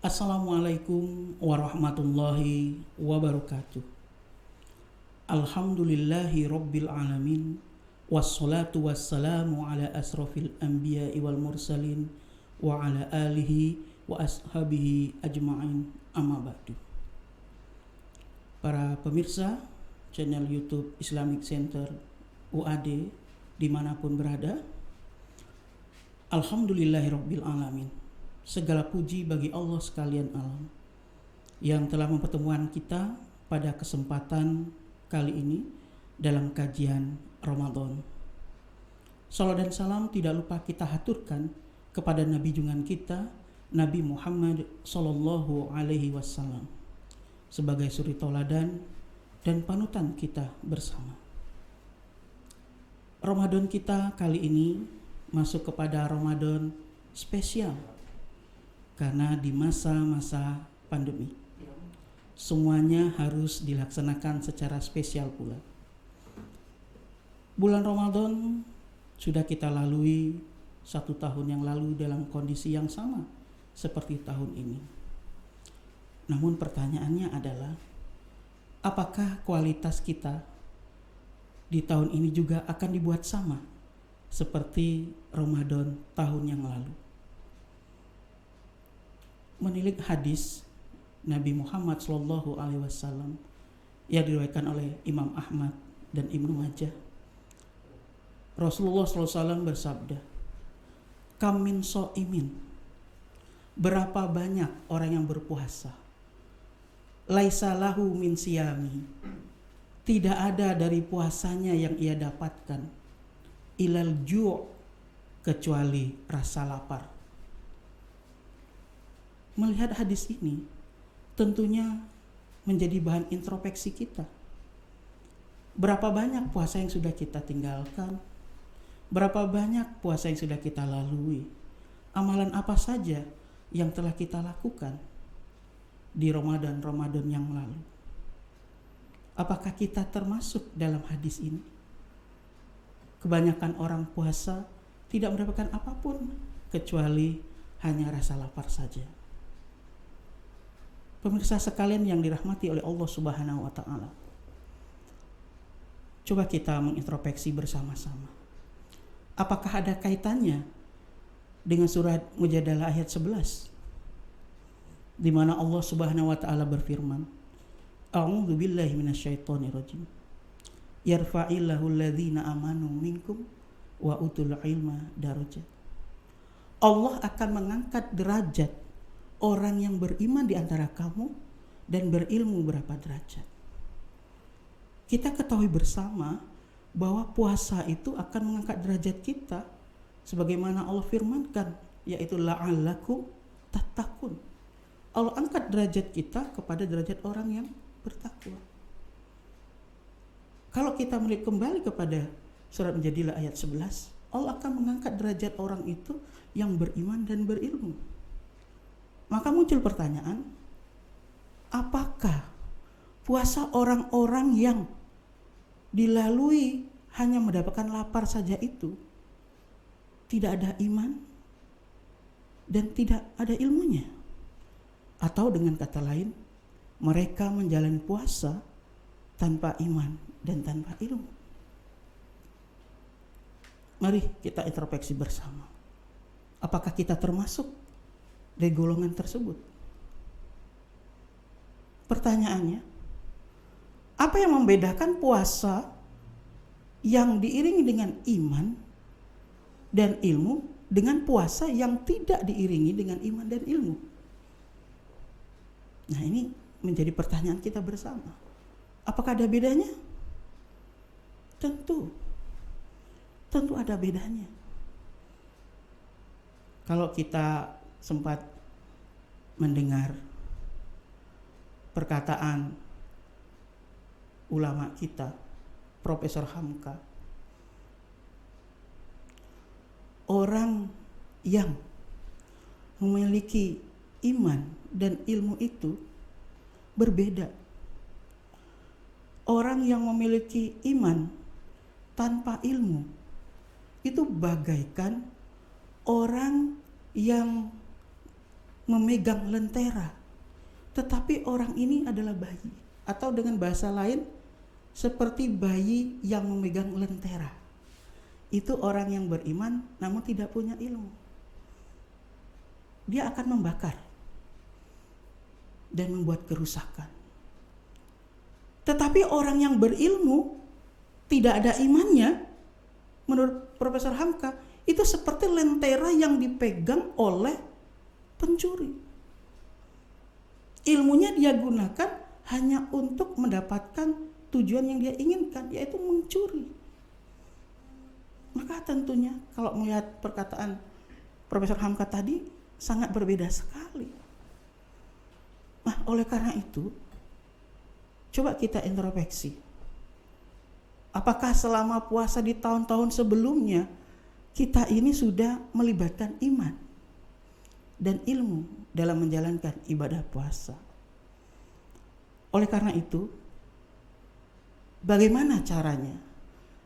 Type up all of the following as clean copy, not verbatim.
Assalamualaikum warahmatullahi wabarakatuh. Alhamdulillahi rabbil alamin. Wassalatu wassalamu ala asrafil anbiya'i wal mursalin wa ala alihi wa ashabihi ajma'in, amma ba'du. Para pemirsa channel YouTube Islamic Center UAD dimanapun berada, Alhamdulillahi rabbil alamin. Segala puji bagi Allah sekalian alam yang telah mempertemukan kita pada kesempatan kali ini dalam kajian Ramadan. Salam dan salam tidak lupa kita haturkan kepada Nabi junjungan kita, Nabi Muhammad Sallallahu Alaihi Wasallam, sebagai suri tauladan dan panutan kita bersama. Ramadan kita kali ini masuk kepada Ramadan spesial, karena di masa-masa pandemi semuanya harus dilaksanakan secara spesial pula. Bulan Ramadan sudah kita lalui 1 tahun yang lalu dalam kondisi yang sama seperti tahun ini. Namun pertanyaannya adalah, apakah kualitas kita di tahun ini juga akan dibuat sama seperti Ramadan tahun yang lalu? Menilik hadis Nabi Muhammad Sallallahu Alaihi Wasallam yang diriwayatkan oleh Imam Ahmad dan Ibnu Majah, Rasulullah SAW bersabda, "Kam min so'imin, berapa banyak orang yang berpuasa, laisa lahu min siyami, tidak ada dari puasanya yang ia dapatkan, ilal ju', kecuali rasa lapar." Melihat hadis ini tentunya menjadi bahan introspeksi kita. Berapa banyak puasa yang sudah kita tinggalkan? Berapa banyak puasa yang sudah kita lalui? Amalan apa saja yang telah kita lakukan di Ramadan yang lalu? Apakah kita termasuk dalam hadis ini? Kebanyakan orang puasa tidak mendapatkan apapun kecuali hanya rasa lapar saja. Pemirsa sekalian yang dirahmati oleh Allah Subhanahu wa Ta'ala, coba kita mengintrospeksi bersama-sama. Apakah ada kaitannya dengan surat Mujadalah ayat 11, di mana Allah Subhanahu wa Ta'ala berfirman, "A'udzu billahi minasyaitonir rajim. Yarfa'illahu alladhina amanu minkum wa utul ilma darajat." Allah akan mengangkat derajat orang yang beriman di antara kamu dan berilmu berapa derajat. Kita ketahui bersama bahwa puasa itu akan mengangkat derajat kita, sebagaimana Allah firmankan, yaitu la'allakum tattaqun. Allah angkat derajat kita kepada derajat orang yang bertakwa. Kalau kita melihat kembali kepada surat Mujadilah ayat 11, Allah akan mengangkat derajat orang itu yang beriman dan berilmu. Maka muncul pertanyaan, apakah puasa orang-orang yang dilalui hanya mendapatkan lapar saja itu tidak ada iman dan tidak ada ilmunya? Atau dengan kata lain, mereka menjalani puasa tanpa iman dan tanpa ilmu? Mari kita introspeksi bersama. Apakah kita termasuk dari golongan tersebut? Pertanyaannya, apa yang membedakan puasa yang diiringi dengan iman dan ilmu dengan puasa yang tidak diiringi dengan iman dan ilmu? Nah, ini menjadi pertanyaan kita bersama. Apakah ada bedanya? Tentu ada bedanya. Kalau kita sempat mendengar perkataan ulama kita, Profesor Hamka, orang yang memiliki iman dan ilmu itu berbeda. Orang yang memiliki iman tanpa ilmu itu bagaikan orang yang memegang lentera, tetapi orang ini adalah bayi, atau dengan bahasa lain seperti bayi yang memegang lentera. Itu orang yang beriman namun tidak punya ilmu. Dia akan membakar dan membuat kerusakan. Tetapi orang yang berilmu, tidak ada imannya, menurut Profesor Hamka, itu seperti lentera yang dipegang oleh pencuri. Ilmunya dia gunakan hanya untuk mendapatkan tujuan yang dia inginkan, yaitu mencuri. Maka tentunya kalau melihat perkataan Profesor Hamka tadi sangat berbeda sekali. Nah, oleh karena itu, coba kita introspeksi. Apakah selama puasa di tahun-tahun sebelumnya kita ini sudah melibatkan iman dan ilmu dalam menjalankan ibadah puasa? Oleh karena itu, bagaimana caranya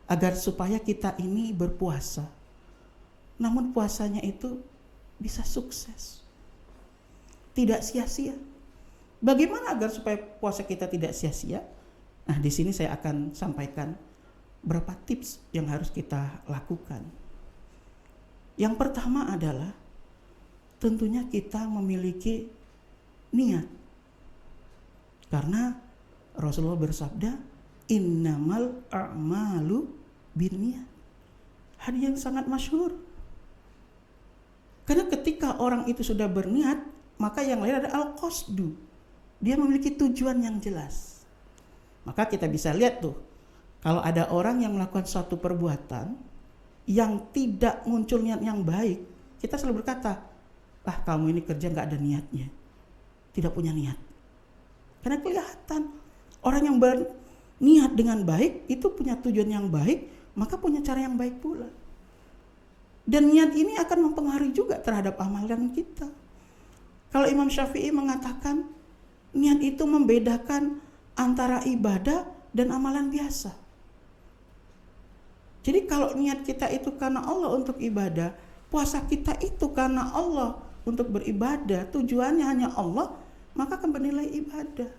agar supaya kita ini berpuasa, namun puasanya itu bisa sukses, tidak sia-sia? Bagaimana agar supaya puasa kita tidak sia-sia? Nah, di sini saya akan sampaikan berapa tips yang harus kita lakukan. Yang pertama adalah tentunya kita memiliki niat. Karena Rasulullah bersabda, innamal a'malu binniyat. Hadis yang sangat masyhur. Karena ketika orang itu sudah berniat, maka yang lain ada al-qasdu. Dia memiliki tujuan yang jelas. Maka kita bisa lihat tuh, kalau ada orang yang melakukan suatu perbuatan yang tidak muncul niat yang baik, kita selalu berkata, kamu ini kerja gak ada niatnya, tidak punya niat. Karena kelihatan orang yang berniat dengan baik itu punya tujuan yang baik, maka punya cara yang baik pula. Dan niat ini akan mempengaruhi juga terhadap amalan kita. Kalau Imam Syafi'i mengatakan niat itu membedakan antara ibadah dan amalan biasa. Jadi kalau niat kita itu karena Allah untuk ibadah, puasa kita itu karena Allah untuk beribadah, tujuannya hanya Allah, maka akan bernilai ibadah.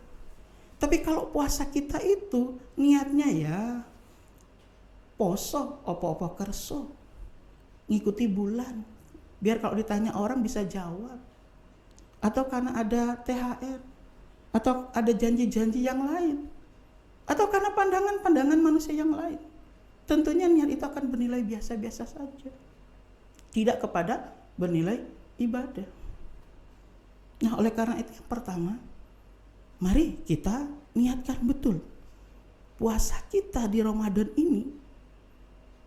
Tapi kalau puasa kita itu niatnya ya poso, opo-opo kerso, ngikuti bulan, biar kalau ditanya orang bisa jawab, atau karena ada THR, atau ada janji-janji yang lain, atau karena pandangan-pandangan manusia yang lain, tentunya niat itu akan bernilai biasa-biasa saja, tidak kepada bernilai ibadah. Nah, oleh karena itu yang pertama, mari kita niatkan betul puasa kita di Ramadan ini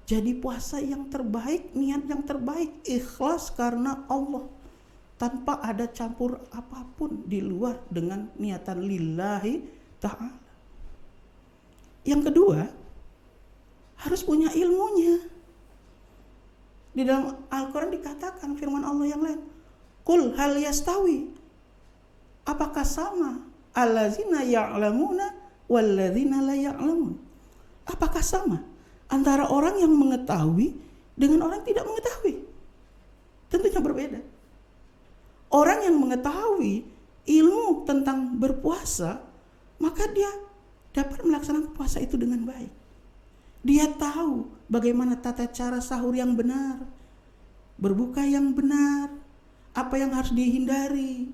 jadi puasa yang terbaik, niat yang terbaik, ikhlas karena Allah, tanpa ada campur apapun di luar dengan niatan lillahi ta'ala. Yang kedua, harus punya ilmunya. Di dalam Al-Quran dikatakan firman Allah yang lain, Qul hal yastawi, apakah sama allazina ya'lamuna wallazina la ya'lamun? Apakah sama antara orang yang mengetahui dengan orang yang tidak mengetahui? Tentunya berbeda. Orang yang mengetahui ilmu tentang berpuasa, maka dia dapat melaksanakan puasa itu dengan baik. Dia tahu bagaimana tata cara sahur yang benar, berbuka yang benar, apa yang harus dihindari,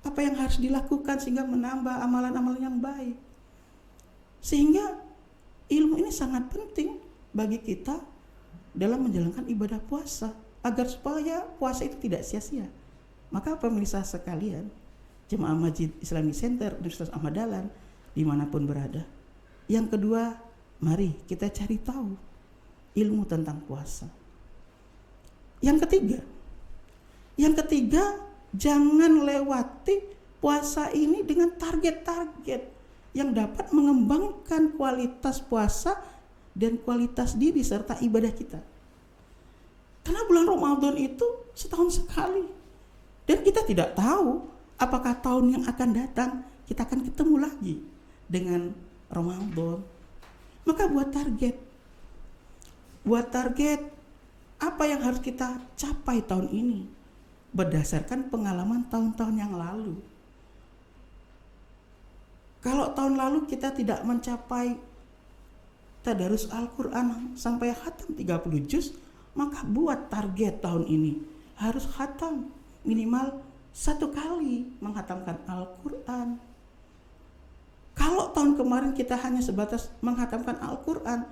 apa yang harus dilakukan sehingga menambah amalan-amalan yang baik. Sehingga ilmu ini sangat penting bagi kita dalam menjalankan ibadah puasa, agar supaya puasa itu tidak sia-sia. Maka pemirsa sekalian, Jemaah Masjid Islamic Center Universitas Ahmad Dahlan dimanapun berada, yang kedua, mari kita cari tahu ilmu tentang puasa. Yang ketiga, jangan lewati puasa ini dengan target-target yang dapat mengembangkan kualitas puasa dan kualitas diri serta ibadah kita. Karena bulan Ramadan itu setahun sekali, dan kita tidak tahu apakah tahun yang akan datang kita akan ketemu lagi dengan Ramadan. Maka buat target apa yang harus kita capai tahun ini. berdasarkan pengalaman tahun-tahun yang lalu. Kalau tahun lalu kita tidak mencapai tadarus Al-Quran sampai khatam 30 juz, maka buat target tahun ini harus khatam minimal 1 kali menghatamkan Al-Quran. Kalau tahun kemarin kita hanya sebatas menghatamkan Al-Quran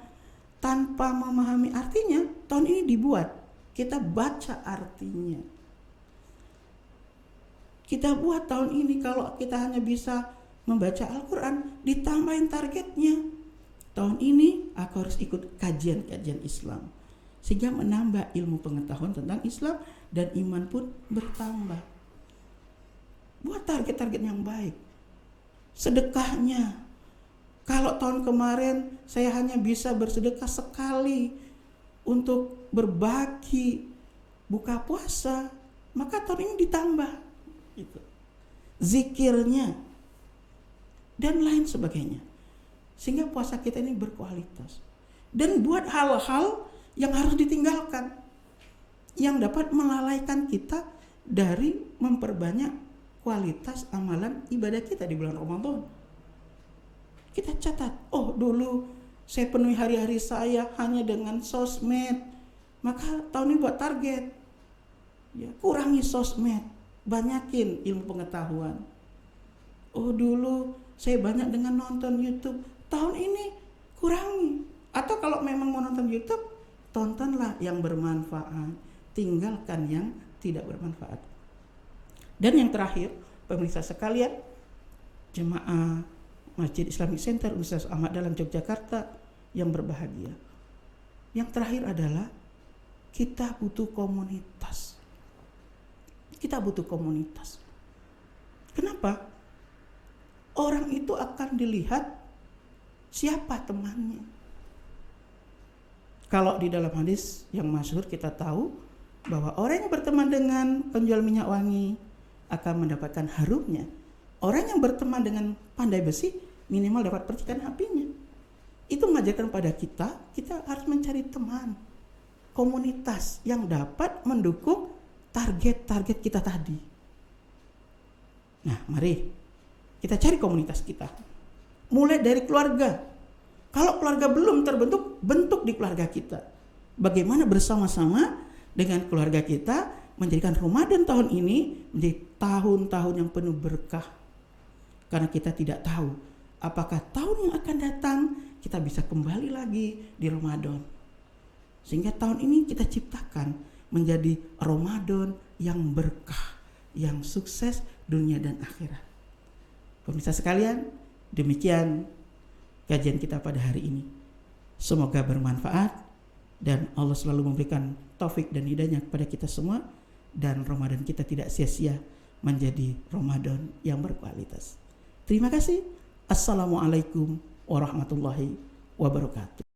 tanpa memahami artinya, tahun ini dibuat kita baca artinya. Kita buat tahun ini kalau kita hanya bisa membaca Al-Quran, ditambahin targetnya. Tahun ini aku harus ikut kajian-kajian Islam, sehingga menambah ilmu pengetahuan tentang Islam dan iman pun bertambah. Buat target-target yang baik. Sedekahnya, kalau tahun kemarin saya hanya bisa bersedekah sekali untuk berbagi buka puasa, maka tahun ini ditambah gitu. Zikirnya dan lain sebagainya, sehingga puasa kita ini berkualitas. Dan buat hal-hal yang harus ditinggalkan, yang dapat melalaikan kita dari memperbanyak kualitas amalan ibadah kita di bulan Ramadan. Kita catat, oh dulu saya penuhi hari-hari saya hanya dengan sosmed, maka tahun ini buat target, ya, kurangi sosmed, banyakin ilmu pengetahuan. Oh dulu saya banyak dengan nonton YouTube, tahun ini kurangi. Atau kalau memang mau nonton YouTube, tontonlah yang bermanfaat, tinggalkan yang tidak bermanfaat. Dan yang terakhir, pemirsa sekalian, jemaah Masjid Islamic Center Universitas Ahmad Dahlan Yogyakarta yang berbahagia. Yang terakhir adalah kita butuh komunitas. Kita butuh komunitas. Kenapa? Orang itu akan dilihat siapa temannya. Kalau di dalam hadis yang masyhur kita tahu bahwa orang yang berteman dengan penjual minyak wangi akan mendapatkan harumnya. Orang yang berteman dengan pandai besi minimal dapat percikan apinya. Itu mengajarkan pada kita harus mencari teman, komunitas yang dapat mendukung target-target kita tadi. Nah, mari kita cari komunitas kita. Mulai dari keluarga. Kalau keluarga belum terbentuk, bentuk di keluarga kita. Bagaimana bersama-sama dengan keluarga kita menjadikan Ramadan tahun ini menjadi tahun-tahun yang penuh berkah. Karena kita tidak tahu apakah tahun yang akan datang kita bisa kembali lagi di Ramadan. Sehingga tahun ini kita ciptakan menjadi Ramadan yang berkah, yang sukses dunia dan akhirat. Pemirsa sekalian, demikian kajian kita pada hari ini. Semoga bermanfaat dan Allah selalu memberikan taufik dan hidayahnya kepada kita semua, dan Ramadan kita tidak sia-sia menjadi Ramadan yang berkualitas. Terima kasih. Assalamualaikum warahmatullahi wabarakatuh.